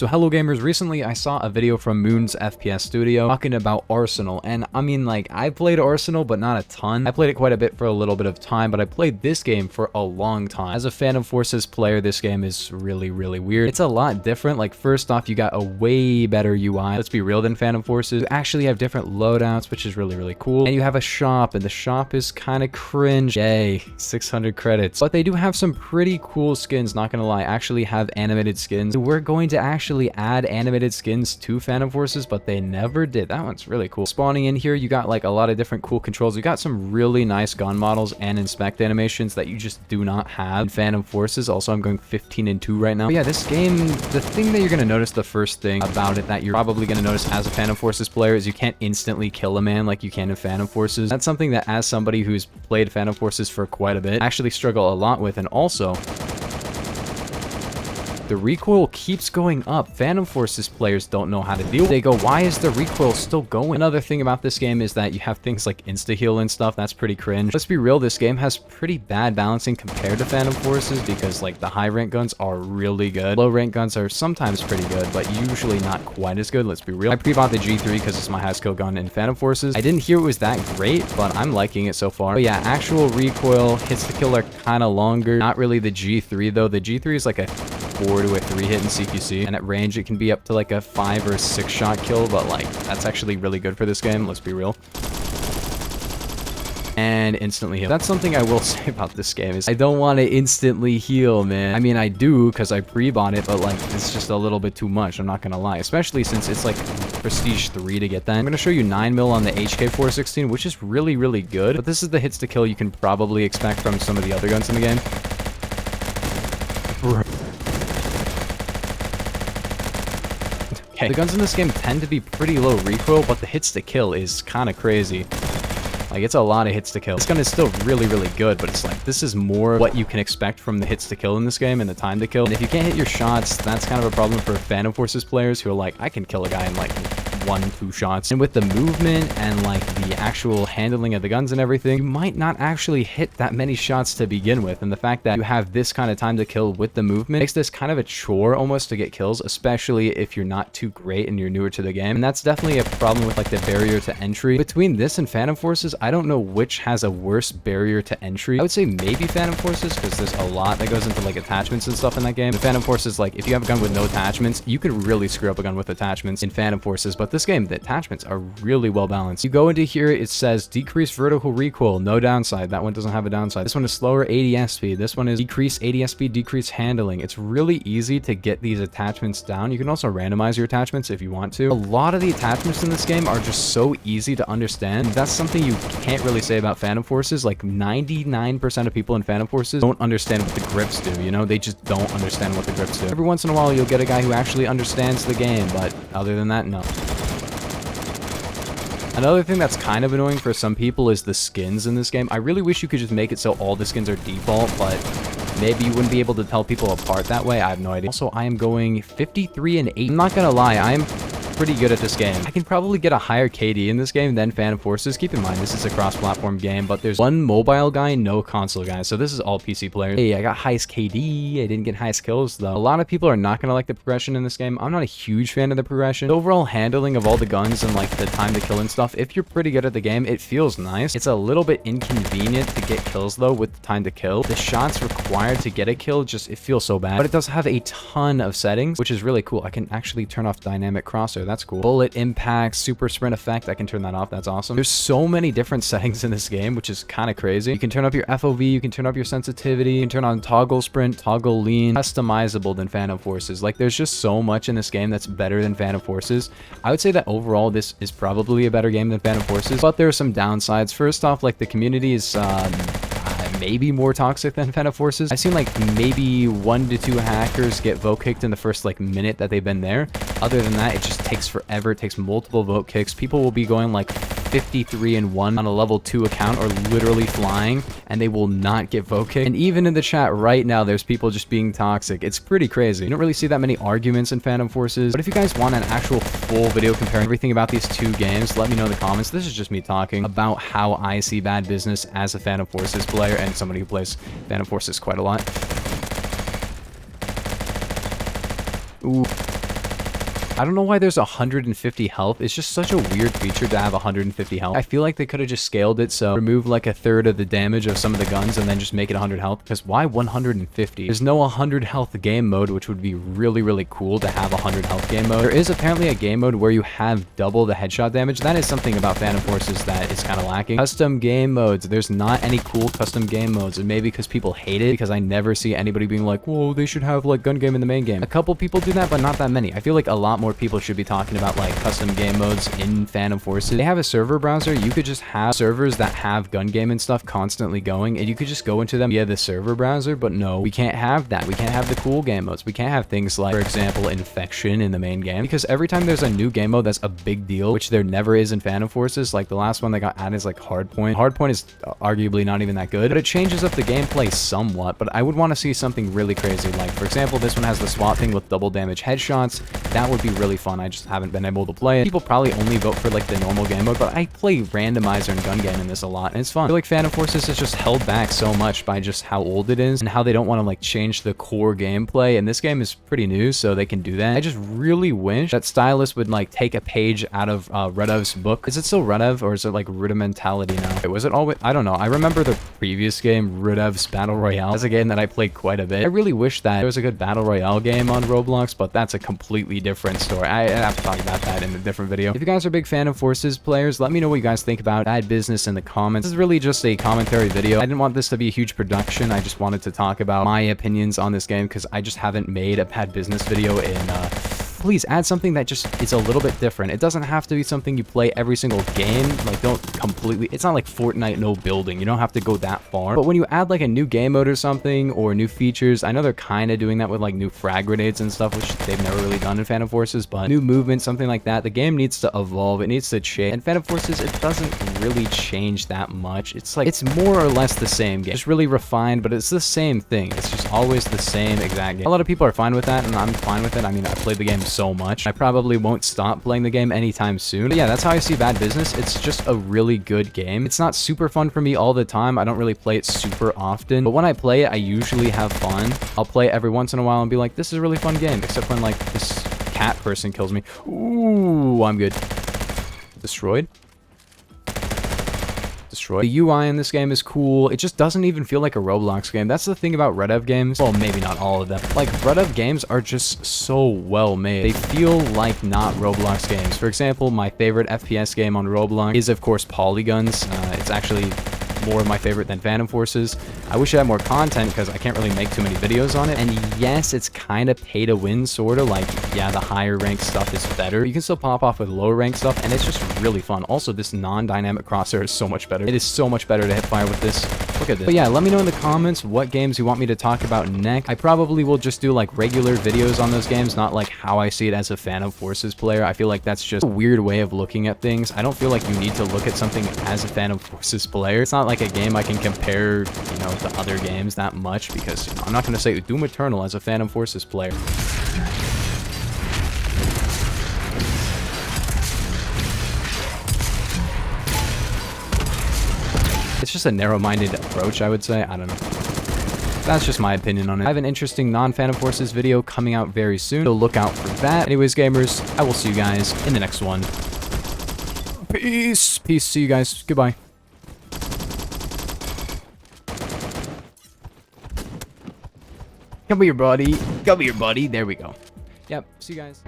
So hello gamers, recently I saw a video from Moon's FPS Studio talking about Arsenal, and I mean, like, I played Arsenal but not a ton. I played it quite a bit for a little bit of time, but I played this game for a long time. As a Phantom Forces player, this game is really weird. It's a lot different. Like, first off, you got a way better UI, let's be real, than Phantom Forces. You actually have different loadouts, which is really cool, and you have a shop, and the shop is kind of cringe. Yay, 600 credits. But they do have some pretty cool skins, not gonna lie. Actually have animated skins. We're going to actually add animated skins to Phantom Forces, but they never did. That one's really cool. Spawning in here, you got like a lot of different cool controls. You got some really nice gun models and inspect animations that you just do not have in Phantom Forces. Also, I'm going 15-2 right now. But yeah, this game, the thing that you're gonna notice, the first thing about it that you're probably gonna notice as a Phantom Forces player is you can't instantly kill a man like you can in Phantom Forces. That's something that, as somebody who's played Phantom Forces for quite a bit, I actually struggle a lot with. And also, the recoil keeps going up. Phantom Forces players don't know how to deal with it. They go, why is the recoil still going? Another thing about this game is that you have things like insta-heal and stuff. That's pretty cringe. Let's be real, this game has pretty bad balancing compared to Phantom Forces because, like, the high rank guns are really good. Low rank guns are sometimes pretty good, but usually not quite as good. Let's be real. I pre-bought the G3 because it's my high skill gun in Phantom Forces. I didn't hear it was that great, but I'm liking it so far. But yeah, actual recoil, hits to kill are kind of longer. Not really the G3 though. The G3 is like a 4 to a 3 hit in CQC, and at range it can be up to like a 5 or 6 shot kill, but like that's actually really good for this game, let's be real. And instantly heal. That's something I will say about this game, is I don't want to instantly heal, man. I mean, I do because I pre-bought it, but like it's just a little bit too much, I'm not gonna lie, especially since it's like prestige 3 to get that. I'm gonna show you 9 mil on the HK416, which is really good, but this is the hits to kill you can probably expect from some of the other guns in the game. Bro. Okay. The guns in this game tend to be pretty low recoil, but the hits to kill is kind of crazy. Like, it's a lot of hits to kill. This gun is still really good, but it's like, this is more what you can expect from the hits to kill in this game and the time to kill. And if you can't hit your shots, that's kind of a problem for Phantom Forces players who are like, I can kill a guy in like 1-2 shots. And with the movement and like the actual handling of the guns and everything, you might not actually hit that many shots to begin with. And the fact that you have this kind of time to kill with the movement makes this kind of a chore almost to get kills, especially if you're not too great and you're newer to the game. And that's definitely a problem with like the barrier to entry. Between this and Phantom Forces, I don't know which has a worse barrier to entry. I would say maybe Phantom Forces, because there's a lot that goes into like attachments and stuff in that game. The Phantom Forces, like, if you have a gun with no attachments, you can really screw up a gun with attachments in Phantom Forces. But this game, the attachments are really well balanced. You go into here, it says decrease vertical recoil, no downside. That one doesn't have a downside. This one is slower ADS speed. This one is decrease ADS speed, decrease handling. It's really easy to get these attachments down. You can also randomize your attachments if you want to. A lot of the attachments in this game are just so easy to understand. That's something you can't really say about Phantom Forces. Like 99% of people in Phantom Forces don't understand what the grips do, you know? They just don't understand what the grips do. Every once in a while, you'll get a guy who actually understands the game, but other than that, no. Another thing that's kind of annoying for some people is the skins in this game. I really wish you could just make it so all the skins are default, but maybe you wouldn't be able to tell people apart that way. I have no idea. Also, I am going 53-8. I'm not gonna lie, I am pretty good at this game. I can probably get a higher KD in this game than Phantom Forces. Keep in mind, this is a cross-platform game, but there's one mobile guy, no console guy. So this is all PC players. Hey, I got highest KD. I didn't get highest kills, though. A lot of people are not gonna like the progression in this game. I'm not a huge fan of the progression. The overall handling of all the guns and like the time to kill and stuff, if you're pretty good at the game, it feels nice. It's a little bit inconvenient to get kills, though, with the time to kill. The shots required to get a kill, just, it feels so bad. But it does have a ton of settings, which is really cool. I can actually turn off dynamic crosshair. That's cool. Bullet impact, super sprint effect, I can turn that off. That's awesome. There's so many different settings in this game, which is kind of crazy. You can turn up your FOV, you can turn up your sensitivity, you can turn on toggle sprint, toggle lean, customizable than Phantom Forces. Like, there's just so much in this game that's better than Phantom Forces. I would say that overall this is probably a better game than Phantom Forces, but there are some downsides. First off, like, the community is maybe more toxic than Phantom Forces. I've seen like maybe 1 to 2 hackers get vote kicked in the first like minute that they've been there. Other than that, it just takes forever. It takes multiple vote kicks. People will be going like 53-1 on a level 2 account, or literally flying, and they will not get vote kicked. And even in the chat right now, there's people just being toxic. It's pretty crazy. You don't really see that many arguments in Phantom Forces, but if you guys want an actual full video comparing everything about these two games, let me know in the comments. This is just me talking about how I see bad business as a Phantom Forces player and somebody who plays Phantom Forces quite a lot. Ooh. I don't know why there's 150 health. It's just such a weird feature to have 150 health. I feel like they could have just scaled it, so remove like a third of the damage of some of the guns and then just make it 100 health. Because why 150? There's no 100 health game mode, which would be really, really cool to have 100 health game mode. There is apparently a game mode where you have double the headshot damage. That is something about Phantom Forces that is kind of lacking. Custom game modes. There's not any cool custom game modes, and maybe because people hate it, because I never see anybody being like, whoa, they should have like gun game in the main game. A couple people do that, but not that many. I feel like a lot more people should be talking about like custom game modes in Phantom Forces. They have a server browser. You could just have servers that have gun game and stuff constantly going, and you could just go into them via the server browser. But no, we can't have that. We can't have the cool game modes. We can't have things like, for example, Infection in the main game, because every time there's a new game mode that's a big deal, which there never is in Phantom Forces. Like the last one that got added is like Hardpoint. Hardpoint is arguably not even that good, but it changes up the gameplay somewhat. But I would want to see something really crazy. Like, for example, this one has the SWAT thing with double damage headshots. That would be really fun. I just haven't been able to play it. People probably only vote for like the normal game mode, but I play randomizer and gun game in this a lot, and it's fun. I feel like Phantom Forces is just held back so much by just how old it is and how they don't want to like change the core gameplay, and this game is pretty new, so they can do that. I just really wish that Stylus would like take a page out of Ruddev's book. Is it still Ruddev, or is it like Rudimentality now? Wait, was it always? I don't know. I remember the previous game, Ruddev's Battle Royale. That's a game that I played quite a bit. I really wish that there was a good Battle Royale game on Roblox, but that's a completely different story. I have to talk about that in a different video. If you guys are big Phantom Forces players, let me know what you guys think about Bad Business in the comments. This is really just a commentary video. I didn't want this to be a huge production. I just wanted to talk about my opinions on this game because I just haven't made a Bad Business video in please add something that just is a little bit different. It doesn't have to be something you play every single game. Like, don't completely... It's not like Fortnite no building. You don't have to go that far. But when you add like a new game mode or something, or new features, I know they're kind of doing that with like new frag grenades and stuff, which they've never really done in Phantom Forces, but new movement, something like that. The game needs to evolve. It needs to change. And Phantom Forces, it doesn't really change that much. It's like, it's more or less the same game. It's really refined, but it's the same thing. It's just always the same exact game. A lot of people are fine with that, and I'm fine with it. I mean, I played the game so much. I probably won't stop playing the game anytime soon. But yeah, that's how I see Bad Business. It's just a really good game. It's not super fun for me all the time. I don't really play it super often, but when I play it, I usually have fun. I'll play it every once in a while and be like, this is a really fun game, except when like this cat person kills me. Ooh, I'm good. Destroyed. The UI in this game is cool. It just doesn't even feel like a Roblox game. That's the thing about ruddev games. Well, maybe not all of them. Like, ruddev games are just so well made. They feel like not Roblox games. For example, my favorite FPS game on Roblox is, of course, Polygons. It's actually more of my favorite than Phantom Forces. I wish I had more content because I can't really make too many videos on it. And yes, it's kind of pay to win, sort of. Like, yeah, the higher ranked stuff is better. You can still pop off with lower ranked stuff, and it's just really fun. Also, this non-dynamic crosshair is so much better. It is so much better to hip fire with this. Look at this. But yeah, let me know in the comments what games you want me to talk about next. I probably will just do like regular videos on those games, not like how I see it as a Phantom Forces player. I feel like that's just a weird way of looking at things. I don't feel like you need to look at something as a Phantom Forces player. It's not like a game I can compare, you know, to other games that much, because, you know, I'm not going to say Doom Eternal as a Phantom Forces player. It's just a narrow-minded approach, I would say. I don't know. That's just my opinion on it. I have an interesting non-Phantom Forces video coming out very soon, so look out for that. Anyways, gamers, I will see you guys in the next one. Peace. Peace. See you guys. Goodbye. Come here, buddy. Come here, buddy. There we go. Yep. See you guys.